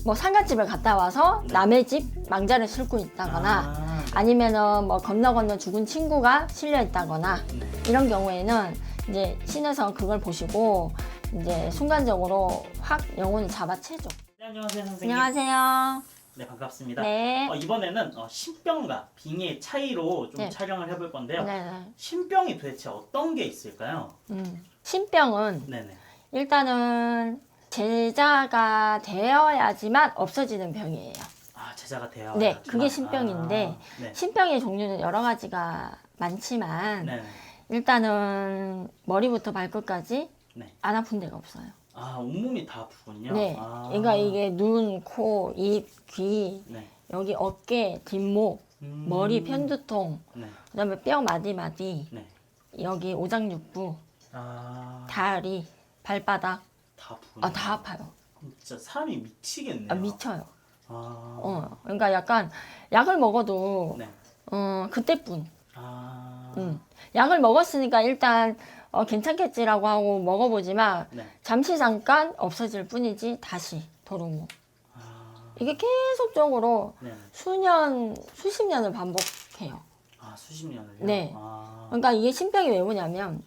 뭐 상갓집을 갔다 와서 네. 남의 집 망자를 싣고 있다거나 아니면은 뭐 건너 죽은 친구가 실려 있다거나 네. 이런 경우에는 이제 신에서 그걸 보시고 이제 순간적으로 확 영혼을 잡아채죠. 네, 안녕하세요 선생님. 안녕하세요. 네, 반갑습니다. 네. 이번에는 신병과 빙의 차이로 좀 네. 촬영을 해볼 건데요. 네. 신병이 도대체 어떤 게 있을까요? 신병은 네네. 일단은 제자가 되어야지만 없어지는 병이에요. 아, 제자가 되어. 네, 그게 신병인데 네. 신병의 종류는 여러 가지가 많지만 네네. 일단은 머리부터 발끝까지 네. 안 아픈 데가 없어요. 아, 온몸이 다 아프군요. 네, 아. 그러니까 이게 눈, 코, 입, 귀, 네. 여기 어깨, 뒷목, 머리, 편두통, 네. 그다음에 뼈 마디마디, 네. 여기 오장육부, 아, 다리, 발바닥, 다 아프군요. 다 아파요. 그럼 진짜 사람이 미치겠네요. 미쳐요. 아. 그러니까 약간 약을 먹어도 네. 그때뿐. 아. 약을 먹었으니까 일단 괜찮겠지라고 하고 먹어보지만 네. 잠시 잠깐 없어질 뿐이지 다시 도루묵. 아. 이게 계속적으로 네. 수십 년을 반복해요. 아, 수십 년을요? 네. 아. 그러니까 이게 신병이 왜 오냐면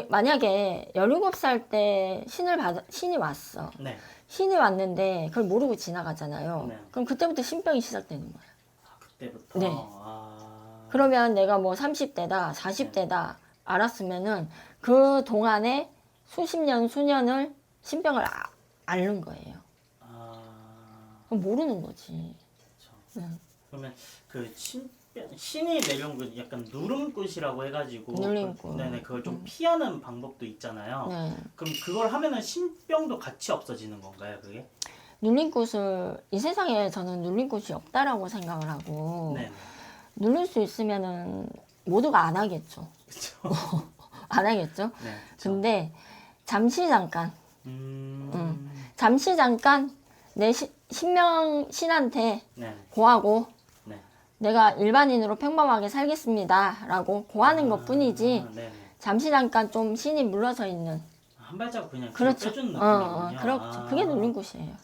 만약에 17살 때 신이 왔어. 네. 신이 왔는데 그걸 모르고 지나가잖아요. 네. 그럼 그때부터 신병이 시작되는 거예요. 아, 그때부터. 네. 아. 그러면 내가 뭐 30대다, 40대다 알았으면은 그 동안에 수십 년, 수년을 신병을 앓는 거예요. 아. 그럼 모르는 거지. 그렇죠. 그러면 그 신이 내려온 그 약간 누름굿이라고 해가지고 누름굿. 네네, 그걸 좀 피하는 방법도 있잖아요. 네. 그럼 그걸 하면은 신병도 같이 없어지는 건가요, 그게? 눌림꽃을 이 세상에 저는 눌림꽃이 없다라고 생각을 하고 네. 누를 수 있으면은 모두가 안 하겠죠. 그렇죠. 안 하겠죠. 네. 근데 잠시 잠깐 내 신한테 네. 고하고 네. 내가 일반인으로 평범하게 살겠습니다라고 고하는 것뿐이지 네. 잠시 잠깐 좀 신이 물러서 있는 한 발자국 그냥 그렇죠. 빼주는 느낌이군요. 그렇죠. 그게 눌림굿이에요.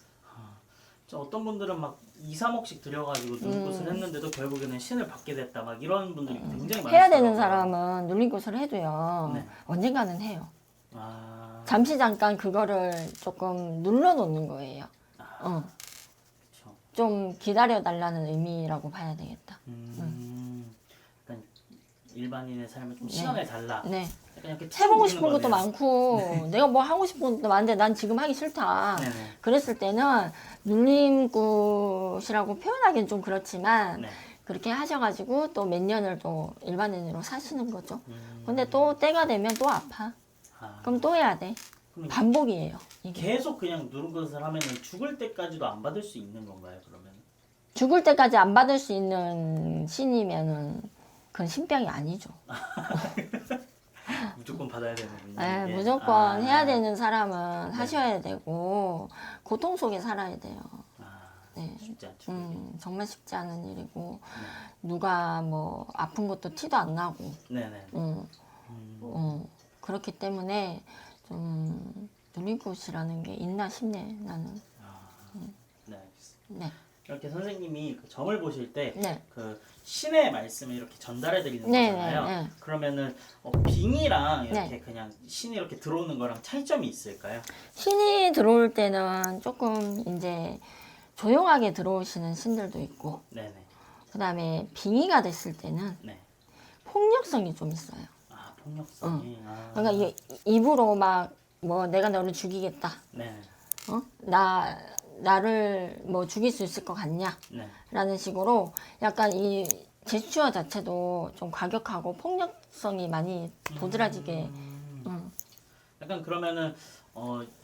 어떤 분들은 막 2, 3억씩 들여가지고 누름굿을 했는데도 결국에는 신을 받게 됐다. 막 이런 분들이 굉장히 많아요. 해야 되는 사람은 눌림굿을 해도요. 네. 언젠가는 해요. 아. 잠시 잠깐 그거를 조금 눌러놓는 거예요. 그렇죠. 좀 기다려달라는 의미라고 봐야 되겠다. 약간 일반인의 삶을 좀 시간을 달라. 네. 약간 이렇게 해보고 쭉 싶은 보는 것도 거네요. 많고 내가 뭐 하고 싶은 것도 많은데 난 지금 하기 싫다. 네네. 그랬을 때는 눌림굿이라고 표현하기는 좀 그렇지만 네. 그렇게 하셔가지고 또 몇 년을 또 일반인으로 사시는 거죠. 근데 또 때가 되면 또 아파. 아, 그럼 또 해야 돼. 그럼 반복이에요. 이게. 계속 그냥 누름굿을 하면은 죽을 때까지도 안 받을 수 있는 건가요? 그러면? 죽을 때까지 안 받을 수 있는 신이면은 그건 신병이 아니죠. 무조건 받아야 되는군요. 네, 이게. 무조건 해야 되는 사람은 하셔야 되고 고통 속에 살아야 돼요. 네. 쉽지 않죠. 그게. 정말 쉽지 않은 일이고 누가 뭐 아픈 것도 티도 안 나고 네네. 그렇기 때문에 좀 눌림굿이라는 게 있나 싶네 나는. 네, 알겠습니다. 네. 이렇게 선생님이 그 점을 보실 때 네. 그 신의 말씀을 이렇게 전달해 드리는 네, 거잖아요. 네, 네. 그러면은 빙이랑 이렇게 그냥 신이 이렇게 들어오는 거랑 차이점이 있을까요? 신이 들어올 때는 조금 이제 조용하게 들어오시는 신들도 있고 네네. 그다음에 빙의가 됐을 때는 네. 폭력성이 좀 있어요. 아, 폭력성이. 그러니까 이게 입으로 막 뭐 내가 너를 죽이겠다. 네. 나를 뭐 죽일 수 있을 것 같냐? 네. 라는 식으로 약간 이 제스처 자체도 좀 과격하고 폭력성이 많이 도드라지게 약간 그러면은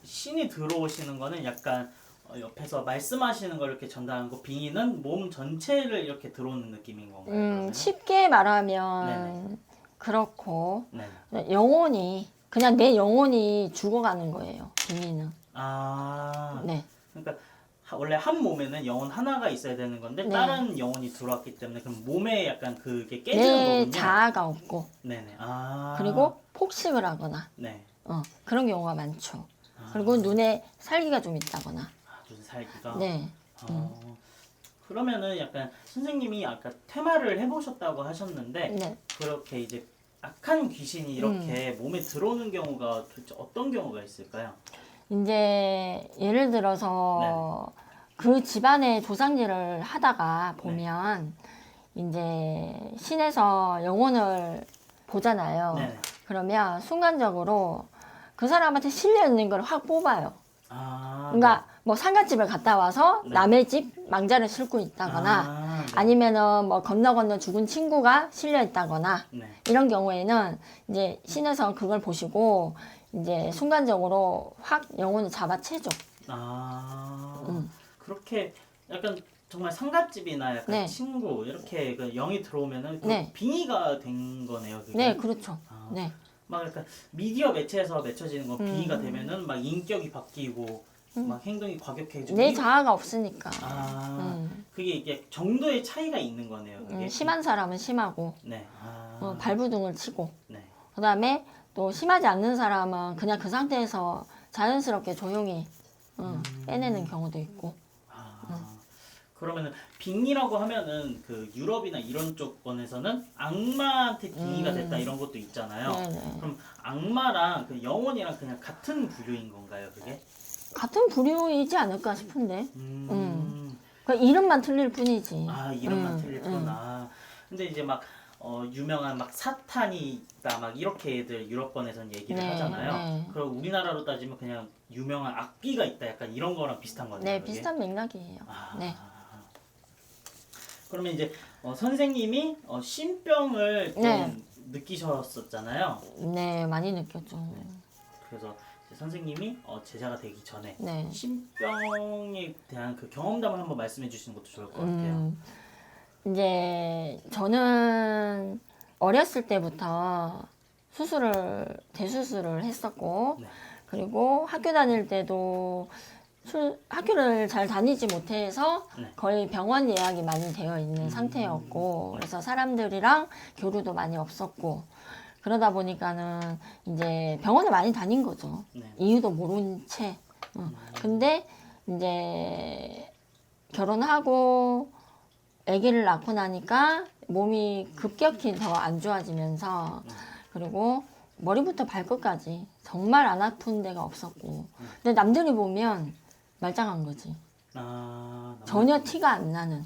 신이 들어오시는 거는 약간 옆에서 말씀하시는 걸 이렇게 전달하는 거, 빙의는 몸 전체를 이렇게 들어오는 느낌인 건가요? 그러면? 쉽게 말하면 네네. 그렇고 네. 영혼이 그냥 내 영혼이 죽어가는 거예요. 빙의는. 아. 네. 그러니까 원래 한 몸에는 영혼 하나가 있어야 되는 건데 네. 다른 영혼이 들어왔기 때문에 그럼 몸에 약간 그게 깨지는 내 거군요. 자아가 없고 네네. 아. 그리고 폭식을 하거나 네. 그런 경우가 많죠. 그리고 눈에 살기가 좀 있다거나. 눈 살기가. 네. 그러면은 약간 선생님이 아까 테마를 해보셨다고 하셨는데 네. 그렇게 이제 악한 귀신이 이렇게 몸에 들어오는 경우가 도대체 어떤 경우가 있을까요? 이제 예를 들어서 그 집안의 조상일을 하다가 보면 이제 신에서 영혼을 보잖아요. 네. 그러면 순간적으로 그 사람한테 실려 있는 걸 확 뽑아요. 아, 그러니까 뭐 상갓집을 갔다 와서 네. 남의 집 망자를 싣고 있다거나 네. 아니면은 뭐 건너 죽은 친구가 실려 있다거나 네. 이런 경우에는 이제 신에서 그걸 보시고 이제 순간적으로 확 영혼을 잡아채죠. 그렇게 약간 정말 상갓집이나 약간 네. 친구 이렇게 그 영이 들어오면은 그 네. 빙의가 된 거네요. 그게. 네, 그렇죠. 아, 네. 막 약간 미디어 매체에서 맺혀지는 거 빙의가 되면은 막 인격이 바뀌고 막 행동이 과격해지고 내 자아가 없으니까. 그게 이게 정도의 차이가 있는 거네요. 그게. 심한 사람은 심하고 네. 발부둥을 치고 네. 그다음에 또 심하지 않는 사람은 그냥 그 상태에서 자연스럽게 조용히 빼내는 경우도 있고. 그러면은 빙의라고 하면은 그 유럽이나 이런 쪽권에서는 악마한테 빙의가 됐다 이런 것도 있잖아요. 네네. 그럼 악마랑 그 영혼이랑 그냥 같은 부류인 건가요, 그게? 같은 부류이지 않을까 싶은데. 그 이름만 틀릴 뿐이지. 아, 이름만 틀릴 뿐. 근데 이제 막 유명한 막 사탄이 있다 막 이렇게 애들 유럽권에서는 얘기를 네, 하잖아요. 네. 그럼 우리나라로 따지면 그냥 유명한 악귀가 있다 약간 이런 거랑 비슷한 거네요. 네, 그게? 비슷한 맥락이에요. 네. 그러면 이제 선생님이 신병을 좀 네. 느끼셨었잖아요. 네, 많이 느꼈죠. 그래서 이제 선생님이 제자가 되기 전에 네. 신병에 대한 그 경험담을 한번 말씀해 주시는 것도 좋을 것 같아요. 이제 저는 어렸을 때부터 대수술을 했었고, 네. 그리고 학교 다닐 때도 학교를 잘 다니지 못해서 네. 거의 병원 예약이 많이 되어 있는 상태였고, 그래서 사람들이랑 교류도 많이 없었고, 그러다 보니까는 이제 병원을 많이 다닌 거죠. 네. 이유도 모른 채. 근데 이제 결혼하고 아기를 낳고 나니까 몸이 급격히 더 안 좋아지면서 그리고 머리부터 발끝까지 정말 안 아픈 데가 없었고 근데 남들이 보면 말짱한 거지. 전혀 티가 안 나는.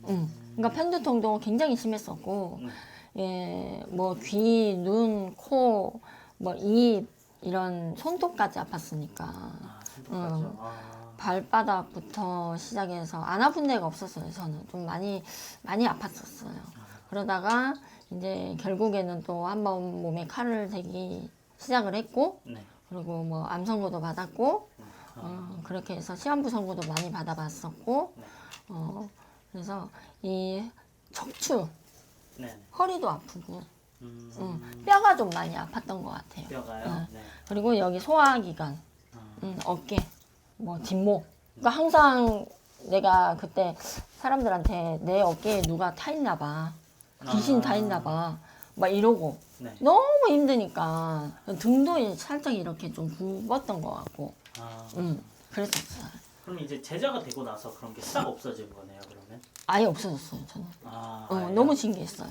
그러니까 편두통도 굉장히 심했었고 뭐 귀, 눈, 코, 뭐 입 이런 손톱까지 아팠으니까. 발바닥부터 시작해서 안 아픈 데가 없었어요. 저는 좀 많이 아팠었어요. 그러다가 이제 결국에는 또 한번 몸에 칼을 대기 시작을 했고, 그리고 뭐 암 선고도 받았고, 그렇게 해서 시한부 선고도 많이 받아봤었고, 그래서 이 척추, 허리도 아프고, 뼈가 좀 많이 아팠던 것 같아요. 뼈가요? 네. 그리고 여기 소화기관, 어깨, 뭐 뒷목. 그러니까 항상 내가 그때 사람들한테 내 어깨에 누가 타 있나 봐. 귀신 타 있나 봐. 막 이러고. 네. 너무 힘드니까 등도 살짝 이렇게 좀 굽었던 것 같고. 그랬었어요. 그럼 이제 제자가 되고 나서 그런 게 싹 없어진 거네요, 그러면? 아예 없어졌어요, 저는. 아예요? 너무 신기했어요.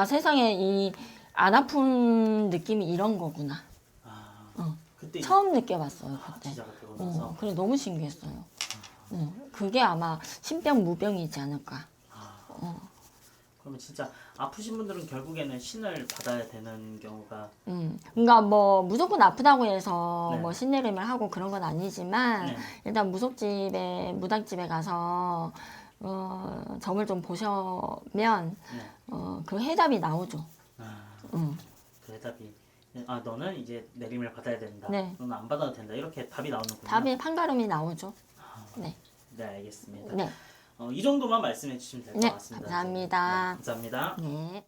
세상에 이 안 아픈 느낌이 이런 거구나. 그때 처음 느껴봤어요, 그때. 제자가 되고 나서. 그래 너무 신기했어요. 그게 아마 신병 무병이지 않을까. 그러면 진짜 아프신 분들은 결국에는 신을 받아야 되는 경우가. 그러니까 뭐 무조건 아프다고 해서 네. 뭐 신내림을 하고 그런 건 아니지만 네. 일단 무당집에 가서 점을 좀 보시면 그 해답이 나오죠. 그 해답이 너는 이제 내림을 받아야 된다. 네. 너는 안 받아도 된다. 이렇게 답이 나오는군요. 답이 판가름이 나오죠. 네. 네, 알겠습니다. 네. 이 정도만 말씀해 주시면 될 것 네, 같습니다. 감사합니다. 네, 감사합니다. 네.